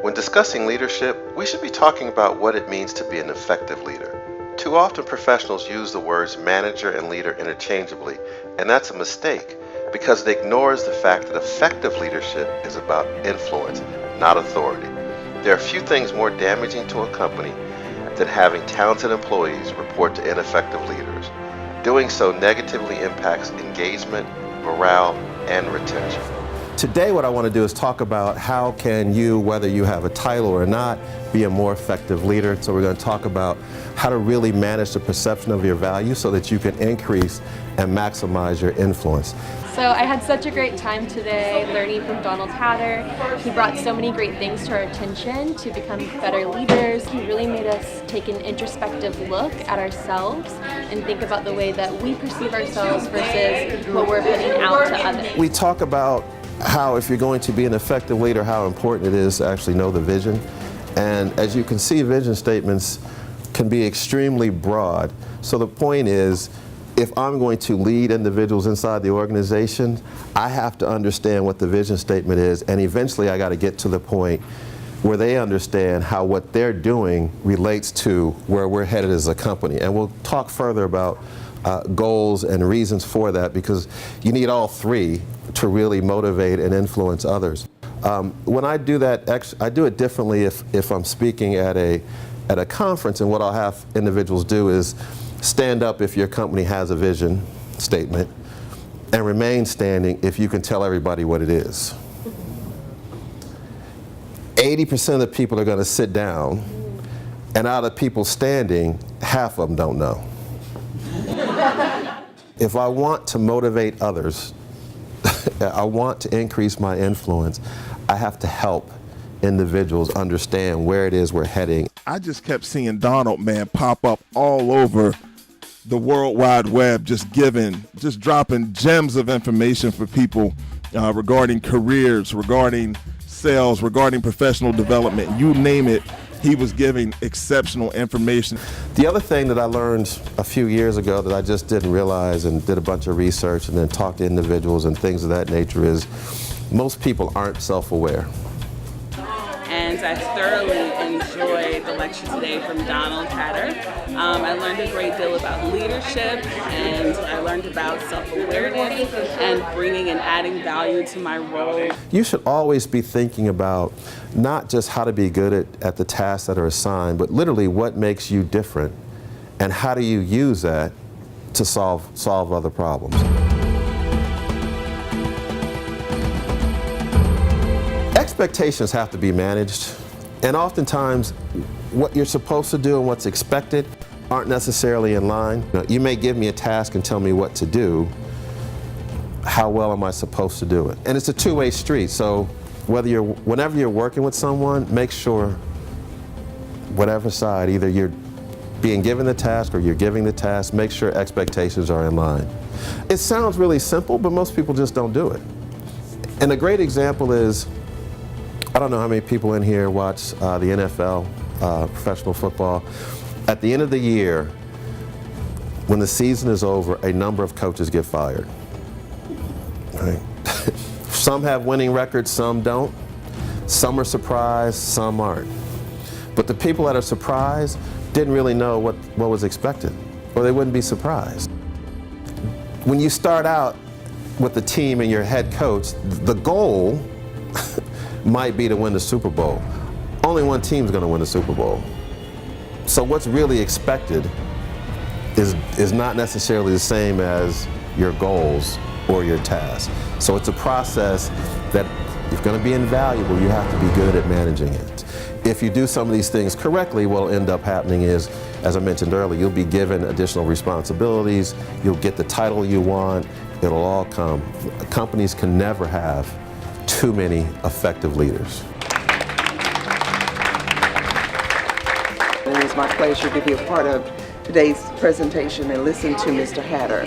When discussing leadership, we should be talking about what it means to be an effective leader. Too often professionals use the words manager and leader interchangeably, and that's a mistake because it ignores the fact that effective leadership is about influence, not authority. There are few things more damaging to a company than having talented employees report to ineffective leaders. Doing so negatively impacts engagement, morale, and retention. Today what I want to do is talk about how can you, whether you have a title or not, be a more effective leader. So we're going to talk about how to really manage the perception of your value so that you can increase and maximize your influence. So I had such a great time today learning from Donald Hatter. He brought so many great things to our attention to become better leaders. He really made us take an introspective look at ourselves and think about the way that we perceive ourselves versus what we're putting out to others. We talk about how, if you're going to be an effective leader, how important it is to actually know the vision. And as you can see, vision statements can be extremely broad. So the point is, if I'm going to lead individuals inside the organization, I have to understand what the vision statement is, and eventually I got to get to the point where they understand how what they're doing relates to where we're headed as a company. And we'll talk further about goals and reasons for that, because you need all three to really motivate and influence others. When I do that, I do it differently if I'm speaking at a conference, and what I'll have individuals do is stand up if your company has a vision statement, and remain standing if you can tell everybody what it is. 80% of the people are going to sit down, and out of the people standing, half of them don't know. If I want to motivate others, I want to increase my influence, I have to help individuals understand where it is we're heading. I just kept seeing Donald, man, pop up all over the World Wide Web, just dropping gems of information for people regarding careers, regarding sales, regarding professional development, you name it. He was giving exceptional information. The other thing that I learned a few years ago that I just didn't realize, and did a bunch of research and then talked to individuals and things of that nature, is most people aren't self-aware. And I thoroughly enjoyed the lecture today from Donald Hatter. I learned a great deal about leadership, and I learned about self-awareness and bringing and adding value to my role. You should always be thinking about not just how to be good at the tasks that are assigned, but literally what makes you different, and how do you use that to solve other problems. Expectations have to be managed, and oftentimes what you're supposed to do and what's expected aren't necessarily in line. You may give me a task and tell me what to do. How well am I supposed to do it? And it's a two-way street, so whenever you're working with someone, make sure whatever side, either you're being given the task or you're giving the task, make sure expectations are in line. It sounds really simple, but most people just don't do it. And a great example is, I don't know how many people in here watch the NFL, professional football. At the end of the year, when the season is over, a number of coaches get fired. Right? Some have winning records, some don't. Some are surprised, some aren't. But the people that are surprised didn't really know what was expected, or they wouldn't be surprised. When you start out with the team and your head coach, the goal might be to win the Super Bowl. Only one team's going to win the Super Bowl. So what's really expected is not necessarily the same as your goals or your tasks. So it's a process that, if going to be invaluable, you have to be good at managing it. If you do some of these things correctly, what will end up happening is, as I mentioned earlier, you'll be given additional responsibilities, you'll get the title you want, it'll all come. Companies can never have too many effective leaders. It is my pleasure to be a part of today's presentation and listen to Mr. Hatter.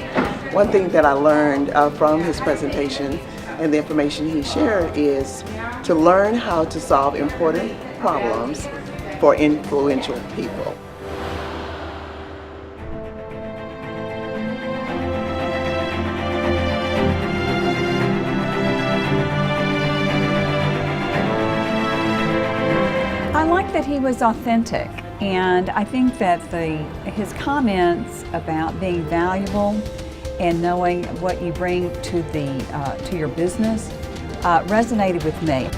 One thing that I learned from his presentation and the information he shared is to learn how to solve important problems for influential people. like that he was authentic, and I think that his comments about being valuable and knowing what you bring to your business resonated with me.